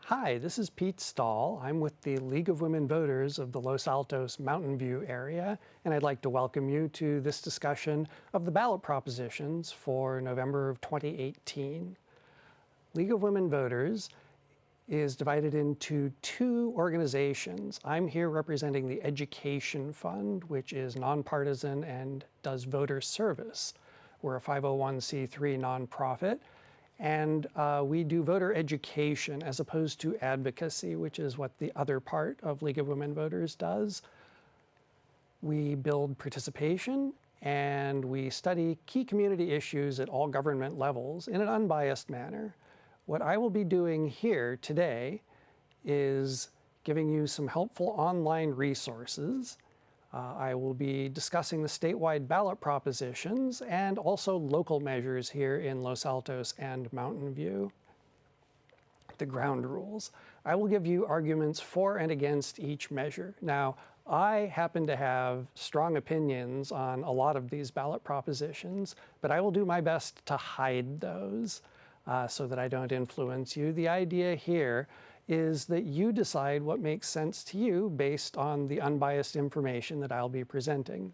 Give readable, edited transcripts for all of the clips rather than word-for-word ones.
Hi, this is Pete Stahl. I'm with the League of Women Voters of the Los Altos Mountain View area, and I'd like to welcome you to this discussion of the ballot propositions for November of 2018. League of Women Voters is divided into two organizations. I'm here representing the Education Fund, which is nonpartisan and does voter service. We're a 501c3 nonprofit. And we do voter education as opposed to advocacy, which is what the other part of League of Women Voters does. We build participation and we study key community issues at all government levels in an unbiased manner. What I will be doing here today is giving you some helpful online resources. I will be discussing the statewide ballot propositions and also local measures here in Los Altos and Mountain View. The ground rules. I will give you arguments for and against each measure. Now, I happen to have strong opinions on a lot of these ballot propositions, but I will do my best to hide those so that I don't influence you. The idea here is that you decide what makes sense to you based on the unbiased information that I'll be presenting.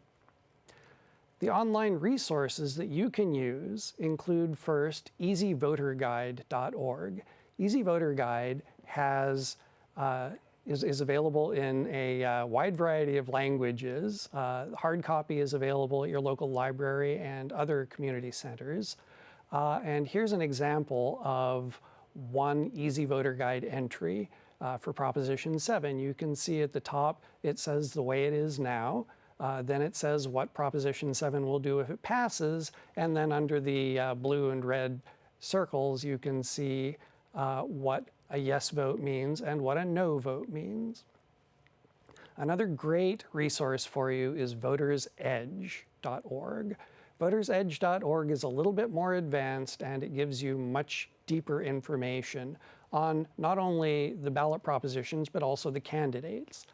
The online resources that you can use include first easyvoterguide.org. Easy Voter Guide is available in a wide variety of languages. Hard copy is available at your local library and other community centers. And here's an example of one Easy Voter Guide entry for Proposition 7. You can see at the top it says the way it is now. Then it says what Proposition 7 will do if it passes. And then under the blue and red circles, you can see what a yes vote means and what a no vote means. Another great resource for you is votersedge.org. Votersedge.org is a little bit more advanced and it gives you much deeper information on not only the ballot propositions but also the candidates.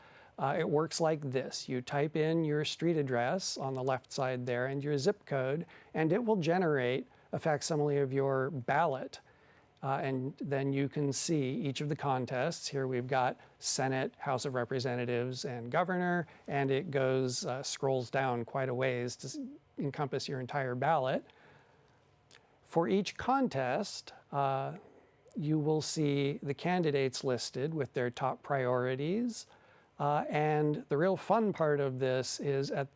It works like this. You type in your street address on the left side there and your zip code, and it will generate a facsimile of your ballot. And then you can see each of the contests. Here we've got Senate, House of Representatives, and Governor, and it goes, scrolls down quite a ways to encompass your entire ballot. For each contest, you will see the candidates listed with their top priorities. And the real fun part of this is at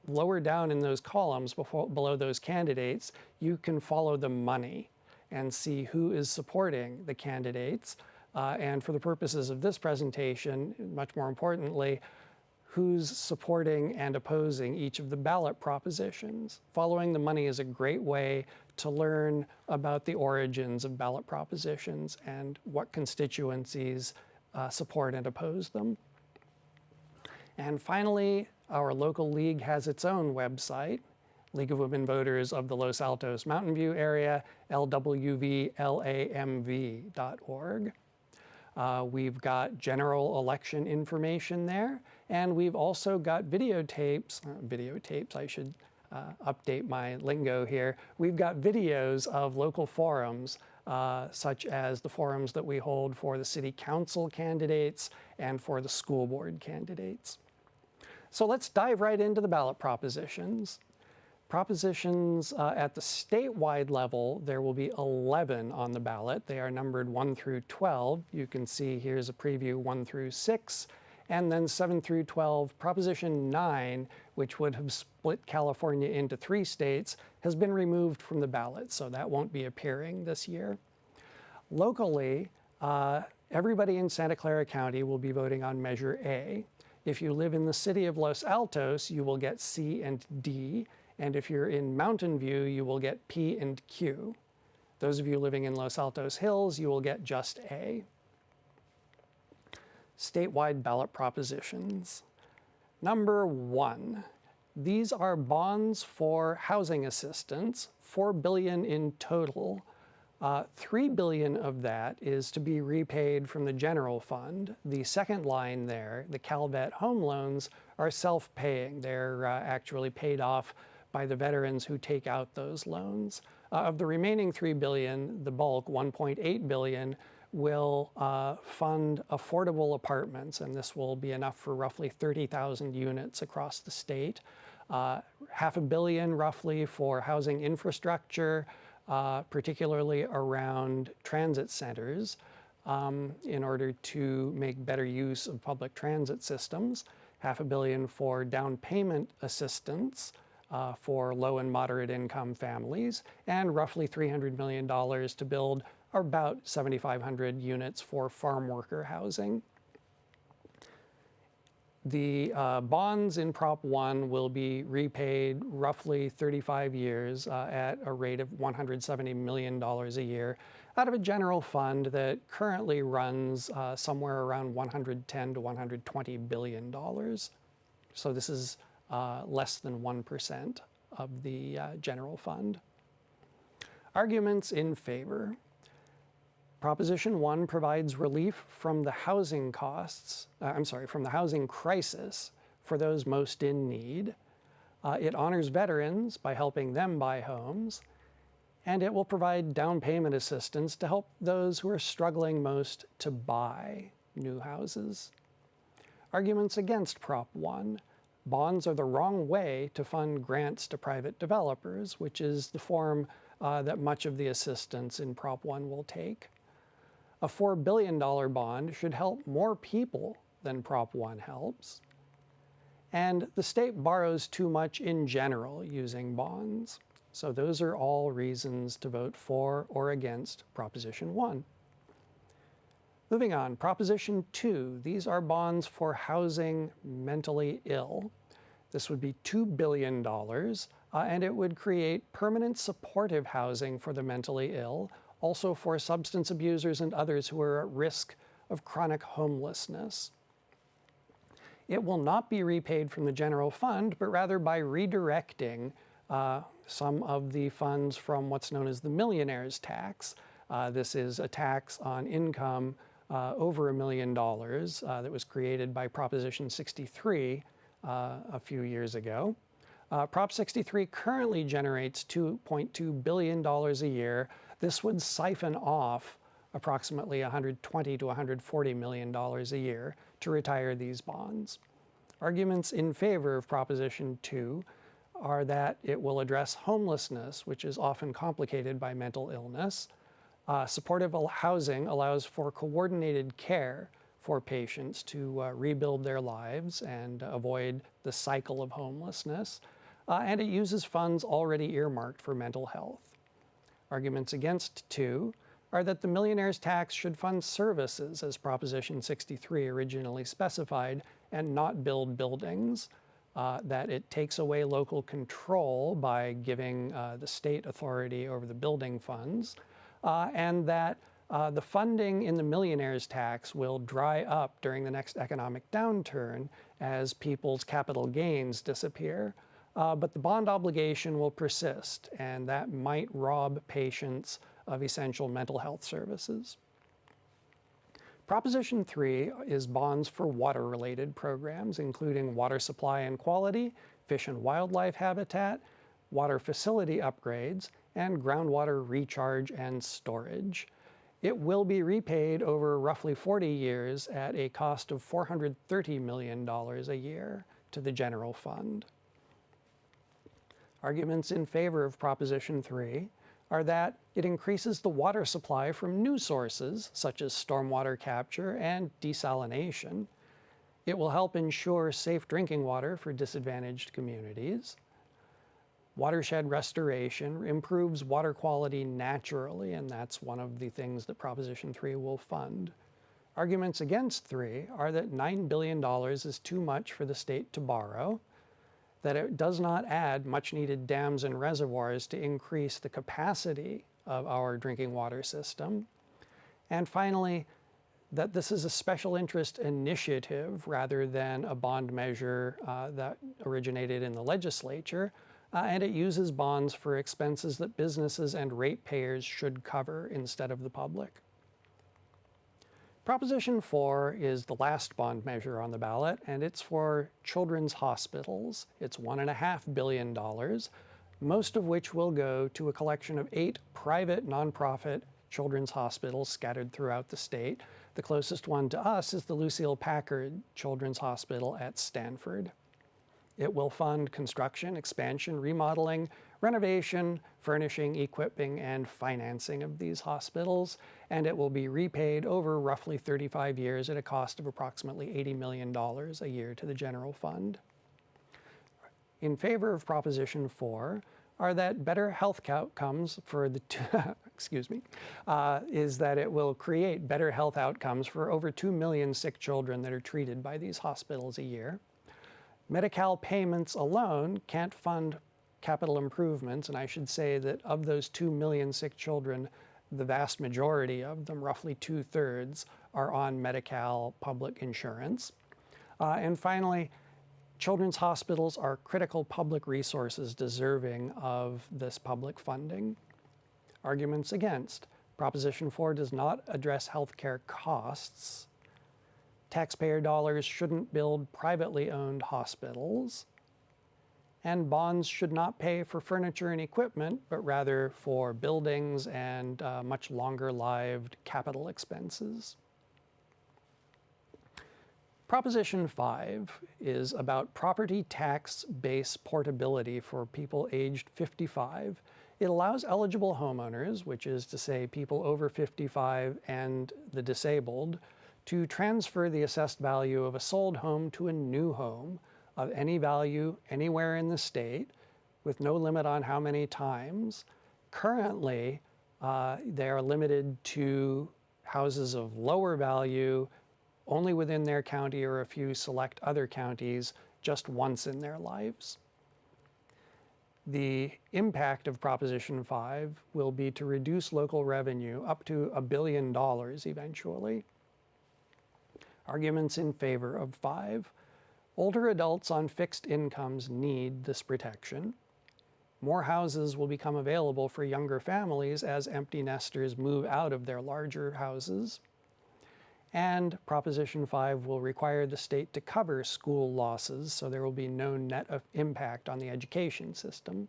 lower down in those columns below those candidates, you can follow the money and see who is supporting the candidates. And for the purposes of this presentation, much more importantly, who's supporting and opposing each of the ballot propositions. Following the money is a great way to learn about the origins of ballot propositions and what constituencies support and oppose them. And finally, our local league has its own website, League of Women Voters of the Los Altos Mountain View area, LWVLAMV.org. We've got general election information there, and we've also got videotapes, I should update my lingo here. We've got videos of local forums, such as the forums that we hold for the city council candidates and for the school board candidates. So let's dive right into the ballot propositions. Propositions at the statewide level, there will be 11 on the ballot. They are numbered 1 through 12. You can see here's a preview 1 through 6, and then 7 through 12. Proposition 9, which would have split California into 3 states, has been removed from the ballot, so that won't be appearing this year. Locally, everybody in Santa Clara County will be voting on Measure A. If you live in the city of Los Altos, you will get C and D. And if you're in Mountain View, you will get P and Q. Those of you living in Los Altos Hills, you will get just A. Statewide ballot propositions. Number 1, these are bonds for housing assistance, $4 billion in total. $3 billion of that is to be repaid from the general fund. The second line there, the CalVet home loans, are self-paying. They're actually paid off by the veterans who take out those loans. Of the remaining $3 billion, the bulk, $1.8 billion, will fund affordable apartments, and this will be enough for roughly 30,000 units across the state. $500 million roughly for housing infrastructure, particularly around transit centers, in order to make better use of public transit systems. $500 million for down payment assistance for low and moderate income families, and roughly $300 million to build about 7,500 units for farm worker housing. The bonds in Prop 1 will be repaid roughly 35 years at a rate of $170 million a year out of a general fund that currently runs somewhere around $110 to $120 billion. So this is less than 1% of the general fund. Arguments in favor. Proposition 1 provides relief from the housing from the housing crisis for those most in need. It honors veterans by helping them buy homes, and it will provide down payment assistance to help those who are struggling most to buy new houses. Arguments against Prop 1. Bonds are the wrong way to fund grants to private developers, which is the form that much of the assistance in Prop 1 will take. A $4 billion bond should help more people than Prop 1 helps. And the state borrows too much in general using bonds. So those are all reasons to vote for or against Proposition 1. Moving on, Proposition 2. These are bonds for housing mentally ill. This would be $2 billion, and it would create permanent supportive housing for the mentally ill, also for substance abusers and others who are at risk of chronic homelessness. It will not be repaid from the general fund, but rather by redirecting some of the funds from what's known as the millionaire's tax. This is a tax on income over $1 million that was created by Proposition 63 a few years ago. Prop 63 currently generates $2.2 billion a year. This would siphon off approximately $120 to $140 million a year to retire these bonds. Arguments in favor of Proposition 2 are that it will address homelessness, which is often complicated by mental illness. Supportive housing allows for coordinated care for patients to rebuild their lives and avoid the cycle of homelessness. And it uses funds already earmarked for mental health. Arguments against 2 are that the millionaire's tax should fund services, as Proposition 63 originally specified, and not build buildings, that it takes away local control by giving the state authority over the building funds, and that the funding in the millionaire's tax will dry up during the next economic downturn as people's capital gains disappear. But the bond obligation will persist, and that might rob patients of essential mental health services. Proposition 3 is bonds for water-related programs, including water supply and quality, fish and wildlife habitat, water facility upgrades, and groundwater recharge and storage. It will be repaid over roughly 40 years at a cost of $430 million a year to the general fund. Arguments in favor of Proposition 3 are that it increases the water supply from new sources, such as stormwater capture and desalination. It will help ensure safe drinking water for disadvantaged communities. Watershed restoration improves water quality naturally, and that's one of the things that Proposition 3 will fund. Arguments against 3 are that $9 billion is too much for the state to borrow, that it does not add much-needed dams and reservoirs to increase the capacity of our drinking water system, and finally, that this is a special interest initiative rather than a bond measure that originated in the legislature, and it uses bonds for expenses that businesses and ratepayers should cover instead of the public. Proposition 4 is the last bond measure on the ballot, and it's for children's hospitals. It's $1.5 billion, most of which will go to a collection of 8 private nonprofit children's hospitals scattered throughout the state. The closest one to us is the Lucille Packard Children's Hospital at Stanford. It will fund construction, expansion, remodeling, renovation, furnishing, equipping, and financing of these hospitals, and it will be repaid over roughly 35 years at a cost of approximately $80 million a year to the general fund. In favor of Proposition 4 are that better health outcomes for the is that it will create better health outcomes for over 2 million sick children that are treated by these hospitals a year. Medi-Cal payments alone can't fund capital improvements, and I should say that of those 2 million sick children, the vast majority of them, roughly 2/3, are on Medi-Cal public insurance. And finally, children's hospitals are critical public resources deserving of this public funding. Arguments against. Proposition 4 does not address healthcare costs. Taxpayer dollars shouldn't build privately owned hospitals. And bonds should not pay for furniture and equipment, but rather for buildings and much longer-lived capital expenses. Proposition 5 is about property tax base portability for people aged 55. It allows eligible homeowners, which is to say people over 55 and the disabled, to transfer the assessed value of a sold home to a new home of any value anywhere in the state with no limit on how many times. Currently, they are limited to houses of lower value only within their county or a few select other counties just once in their lives. The impact of Proposition 5 will be to reduce local revenue up to $1 billion eventually. Arguments in favor of 5. Older adults on fixed incomes need this protection. More houses will become available for younger families as empty nesters move out of their larger houses. And Proposition 5 will require the state to cover school losses, so there will be no net impact on the education system.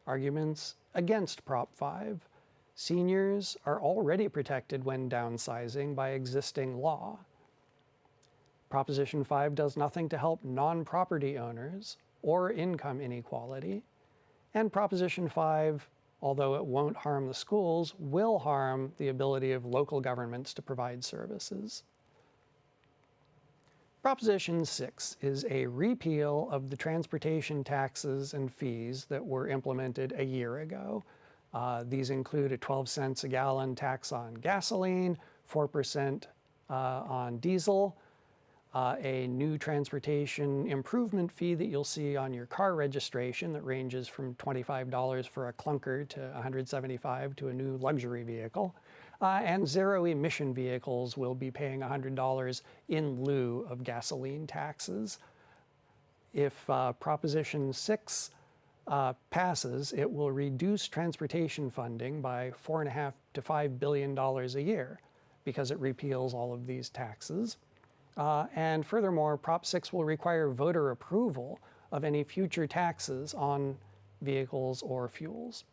Arguments against Prop 5. Seniors are already protected when downsizing by existing law. Proposition 5 does nothing to help non-property owners or income inequality. And Proposition 5, although it won't harm the schools, will harm the ability of local governments to provide services. Proposition 6 is a repeal of the transportation taxes and fees that were implemented a year ago. These include a 12 cents a gallon tax on gasoline, 4% on diesel, a new transportation improvement fee that you'll see on your car registration that ranges from $25 for a clunker to $175 to a new luxury vehicle. And zero-emission vehicles will be paying $100 in lieu of gasoline taxes. If Proposition 6 passes, it will reduce transportation funding by $4.5 to $5 billion a year because it repeals all of these taxes. And furthermore, Prop 6 will require voter approval of any future taxes on vehicles or fuels.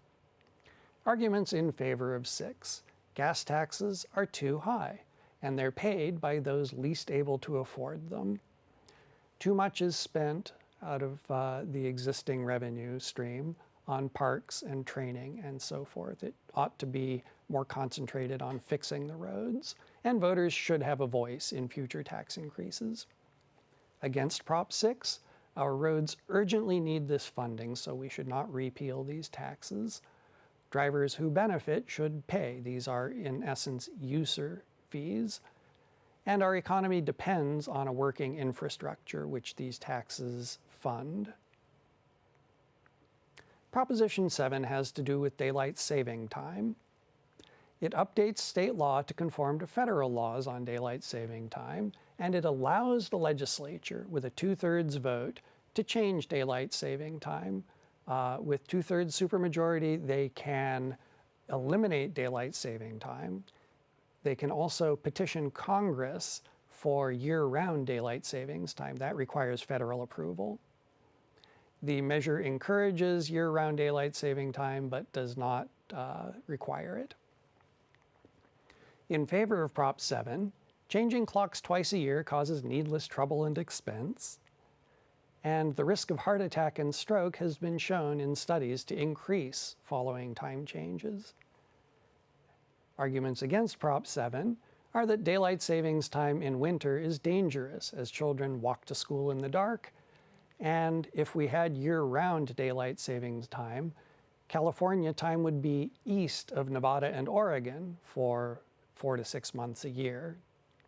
Arguments in favor of 6. Gas taxes are too high, and they're paid by those least able to afford them. Too much is spent out of the existing revenue stream on parks and training and so forth. It ought to be more concentrated on fixing the roads, and voters should have a voice in future tax increases. Against Prop 6, our roads urgently need this funding, so we should not repeal these taxes. Drivers who benefit should pay. These are, in essence, user fees. And our economy depends on a working infrastructure, which these taxes fund. Proposition 7 has to do with daylight saving time. It updates state law to conform to federal laws on daylight saving time, and it allows the legislature, with a 2/3 vote, to change daylight saving time. With 2/3 supermajority, they can eliminate daylight saving time. They can also petition Congress for year-round daylight savings time. That requires federal approval. The measure encourages year-round daylight saving time, but does not require it. In favor of Prop 7, changing clocks twice a year causes needless trouble and expense. And the risk of heart attack and stroke has been shown in studies to increase following time changes. Arguments against Prop 7 are that daylight savings time in winter is dangerous as children walk to school in the dark, and if we had year-round daylight savings time, California time would be east of Nevada and Oregon for 4 to 6 months a year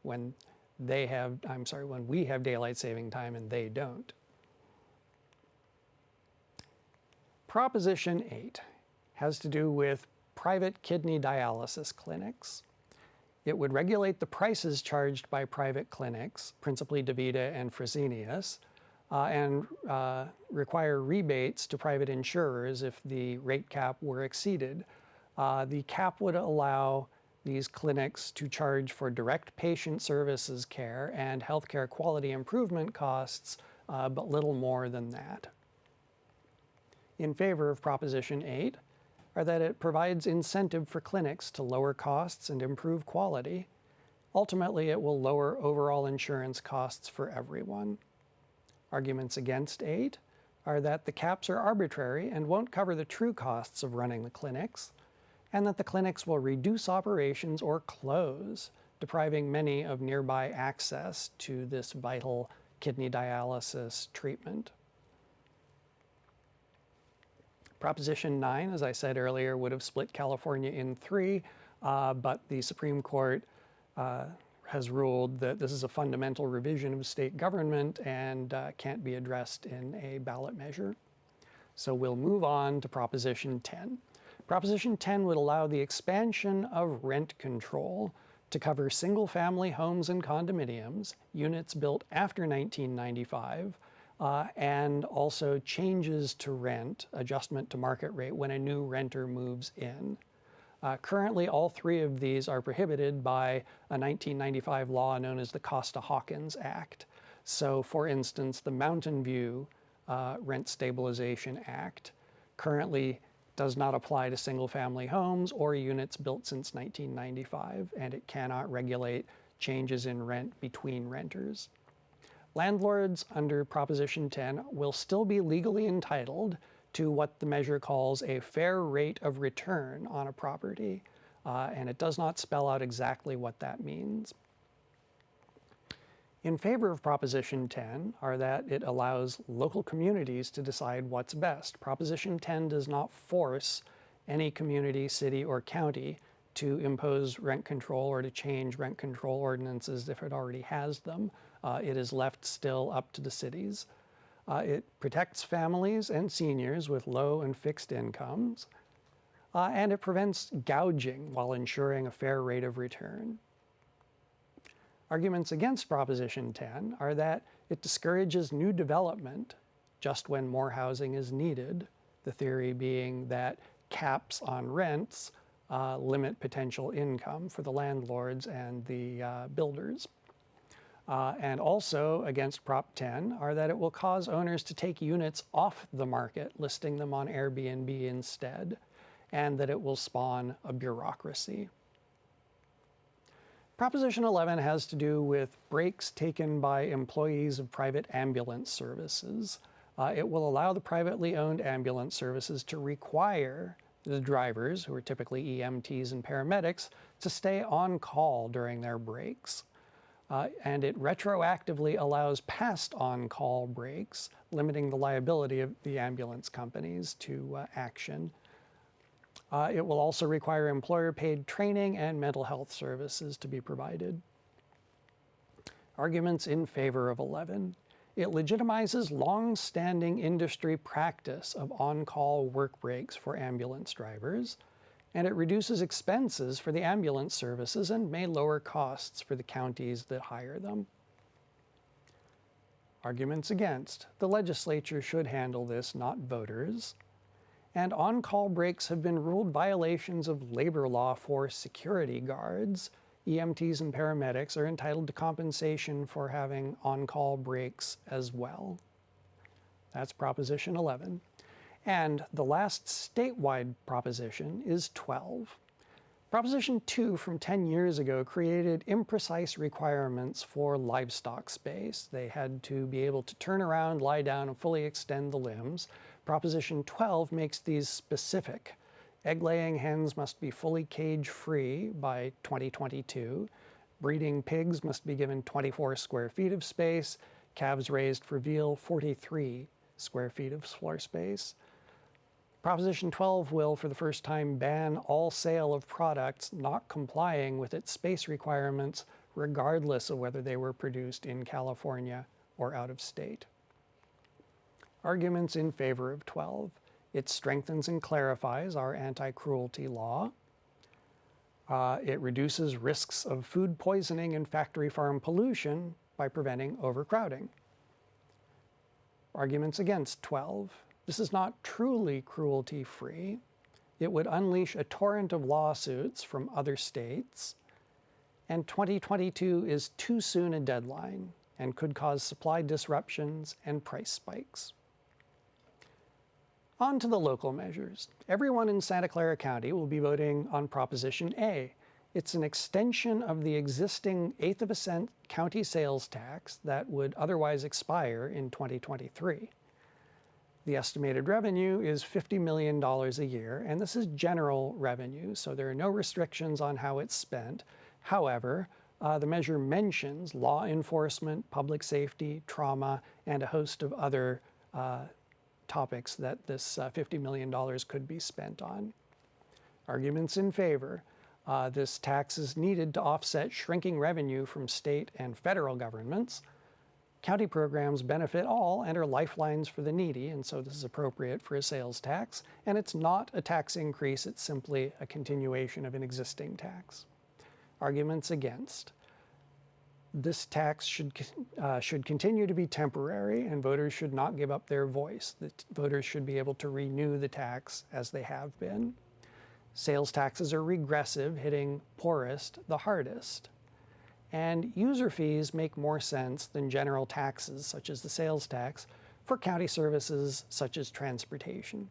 when when we have daylight saving time and they don't. Proposition 8 has to do with private kidney dialysis clinics. It would regulate the prices charged by private clinics, principally DaVita and Fresenius, and require rebates to private insurers if the rate cap were exceeded. The cap would allow these clinics to charge for direct patient services care and healthcare quality improvement costs, but little more than that. In favor of Proposition 8 are that it provides incentive for clinics to lower costs and improve quality. Ultimately, it will lower overall insurance costs for everyone. Arguments against 8 are that the caps are arbitrary and won't cover the true costs of running the clinics, and that the clinics will reduce operations or close, depriving many of nearby access to this vital kidney dialysis treatment. Proposition 9, as I said earlier, would have split California in 3, but the Supreme Court has ruled that this is a fundamental revision of state government and can't be addressed in a ballot measure. So we'll move on to Proposition 10. Proposition 10 would allow the expansion of rent control to cover single-family homes and condominiums, units built after 1995, and also changes to rent, adjustment to market rate when a new renter moves in. Currently, all 3 of these are prohibited by a 1995 law known as the Costa-Hawkins Act. So, for instance, the Mountain View Rent Stabilization Act currently does not apply to single-family homes or units built since 1995, and it cannot regulate changes in rent between renters. Landlords under Proposition 10 will still be legally entitled to what the measure calls a fair rate of return on a property, and it does not spell out exactly what that means. In favor of Proposition 10 are that it allows local communities to decide what's best. Proposition 10 does not force any community, city, or county to impose rent control or to change rent control ordinances if it already has them. It is left still up to the cities. It protects families and seniors with low and fixed incomes, and it prevents gouging while ensuring a fair rate of return. Arguments against Proposition 10 are that it discourages new development just when more housing is needed, the theory being that caps on rents limit potential income for the landlords and the builders. And also against Prop 10 are that it will cause owners to take units off the market, listing them on Airbnb instead, and that it will spawn a bureaucracy. Proposition 11 has to do with breaks taken by employees of private ambulance services. It will allow the privately owned ambulance services to require the drivers, who are typically EMTs and paramedics, to stay on call during their breaks. And it retroactively allows past on-call breaks, limiting the liability of the ambulance companies to action. It will also require employer-paid training and mental health services to be provided. Arguments in favor of 11. It legitimizes long-standing industry practice of on-call work breaks for ambulance drivers, and it reduces expenses for the ambulance services and may lower costs for the counties that hire them. Arguments against. The legislature should handle this, not voters. And on-call breaks have been ruled violations of labor law for security guards. EMTs and paramedics are entitled to compensation for having on-call breaks as well. That's Proposition 11. And the last statewide proposition is 12. Proposition 2 from 10 years ago created imprecise requirements for livestock space. They had to be able to turn around, lie down, and fully extend the limbs. Proposition 12 makes these specific. Egg-laying hens must be fully cage-free by 2022. Breeding pigs must be given 24 square feet of space. Calves raised for veal, 43 square feet of floor space. Proposition 12 will, for the first time, ban all sale of products not complying with its space requirements, regardless of whether they were produced in California or out of state. Arguments in favor of 12. It strengthens and clarifies our anti-cruelty law. It reduces risks of food poisoning and factory farm pollution by preventing overcrowding. Arguments against 12. This is not truly cruelty-free. It would unleash a torrent of lawsuits from other states. And 2022 is too soon a deadline and could cause supply disruptions and price spikes. On to the local measures. Everyone in Santa Clara County will be voting on Proposition A. It's an extension of the existing 1/8 of a cent county sales tax that would otherwise expire in 2023. The estimated revenue is $50 million a year, and this is general revenue, so there are no restrictions on how it's spent. However, the measure mentions law enforcement, public safety, trauma, and a host of other topics that this $50 million could be spent on. Arguments in favor. This tax is needed to offset shrinking revenue from state and federal governments. County programs benefit all and are lifelines for the needy, and so this is appropriate for a sales tax. And it's not a tax increase, it's simply a continuation of an existing tax. Arguments against. This tax should continue to be temporary, and voters should not give up their voice. The voters should be able to renew the tax as they have been. Sales taxes are regressive, hitting poorest the hardest. And user fees make more sense than general taxes, such as the sales tax, for county services such as transportation.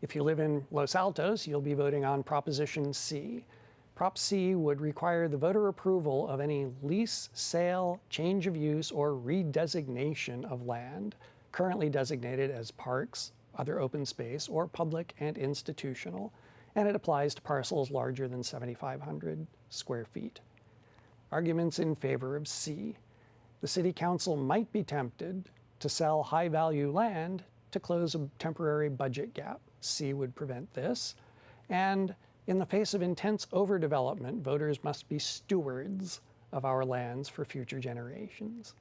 If you live in Los Altos, you'll be voting on Proposition C. Prop C would require the voter approval of any lease, sale, change of use, or redesignation of land currently designated as parks, other open space, or public and institutional, and it applies to parcels larger than 7,500 square feet. Arguments in favor of C. The City Council might be tempted to sell high-value land to close a temporary budget gap. C would prevent this. And in the face of intense overdevelopment, voters must be stewards of our lands for future generations.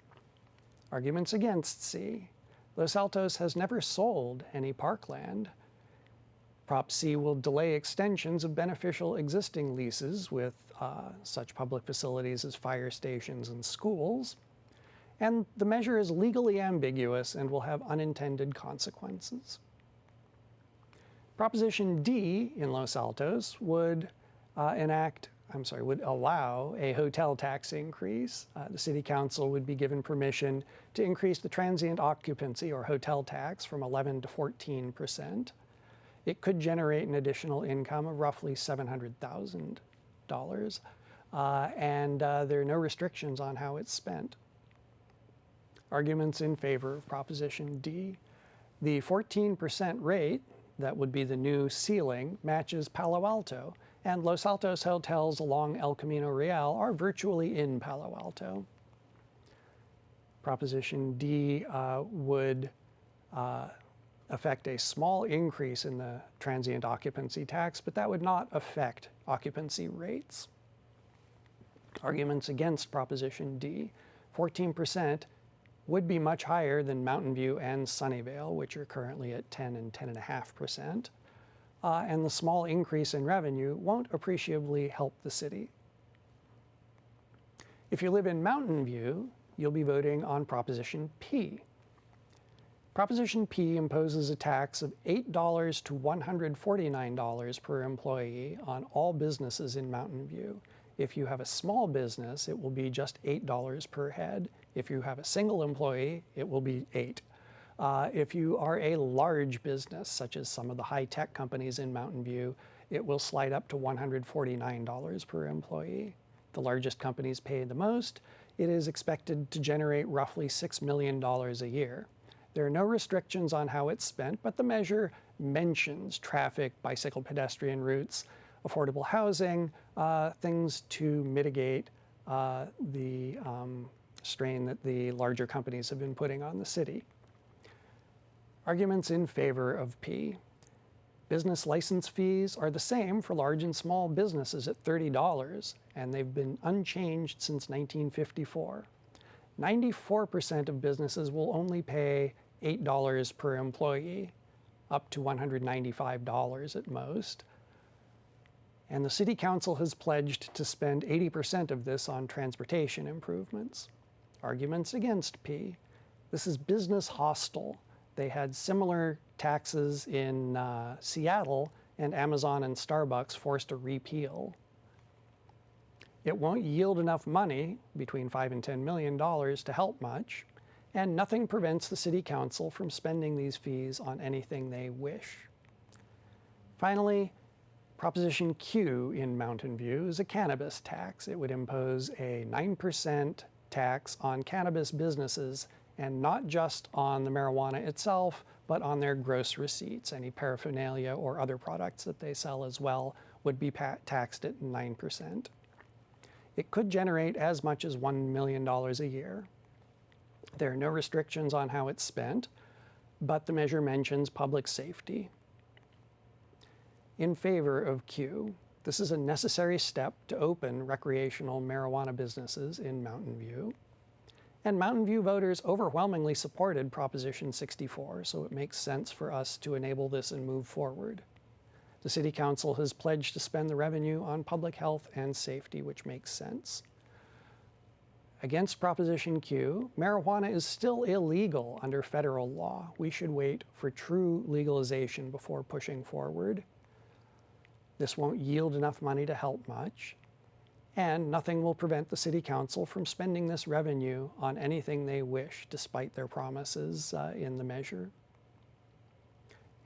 Arguments against C. Los Altos has never sold any parkland. Prop C will delay extensions of beneficial existing leases with such public facilities as fire stations and schools. And the measure is legally ambiguous and will have unintended consequences. Proposition D in Los Altos would allow a hotel tax increase. The City Council would be given permission to increase the transient occupancy or hotel tax from 11% to 14%. It could generate an additional income of roughly $700,000, and there are no restrictions on how it's spent. Arguments in favor of Proposition D. The 14% rate, that would be the new ceiling, matches Palo Alto, and Los Altos hotels along El Camino Real are virtually in Palo Alto. Proposition D would affect a small increase in the transient occupancy tax, but that would not affect occupancy rates. Arguments against Proposition D. 14% would be much higher than Mountain View and Sunnyvale, which are currently at 10 and 10.5%. And the small increase in revenue won't appreciably help the city. If you live in Mountain View, you'll be voting on Proposition P. Proposition P imposes a tax of $8 to $149 per employee on all businesses in Mountain View. If you have a small business, it will be just $8 per head. If you have a single employee, it will be $8. If you are a large business, such as some of the high-tech companies in Mountain View, it will slide up to $149 per employee. The largest companies pay the most. It is expected to generate roughly $6 million a year. There are no restrictions on how it's spent, but the measure mentions traffic, bicycle pedestrian routes, affordable housing, things to mitigate the strain that the larger companies have been putting on the city. Arguments in favor of P. Business license fees are the same for large and small businesses at $30, and they've been unchanged since 1954. 94% of businesses will only pay $8 per employee, up to $195 at most. And the City Council has pledged to spend 80% of this on transportation improvements. Arguments against P. This is business hostile. They had similar taxes in Seattle, and Amazon and Starbucks forced a repeal. It won't yield enough money, between $5 and $10 million, to help much, and nothing prevents the City Council from spending these fees on anything they wish. Finally, Proposition Q in Mountain View is a cannabis tax. It would impose a 9% tax on cannabis businesses, and not just on the marijuana itself, but on their gross receipts. Any paraphernalia or other products that they sell as well would be taxed at 9%. It could generate as much as $1 million a year. There are no restrictions on how it's spent, but the measure mentions public safety. In favor of Q, this is a necessary step to open recreational marijuana businesses in Mountain View. And Mountain View voters overwhelmingly supported Proposition 64, so it makes sense for us to enable this and move forward. The City Council has pledged to spend the revenue on public health and safety, which makes sense. Against Proposition Q, marijuana is still illegal under federal law. We should wait for true legalization before pushing forward. This won't yield enough money to help much, and nothing will prevent the City Council from spending this revenue on anything they wish, despite their promises in the measure.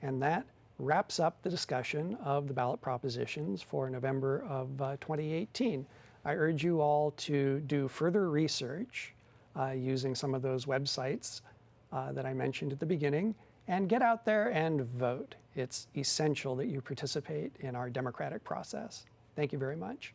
And that wraps up the discussion of the ballot propositions for November of 2018. I urge you all to do further research using some of those websites that I mentioned at the beginning, and get out there and vote. It's essential that you participate in our democratic process. Thank you very much.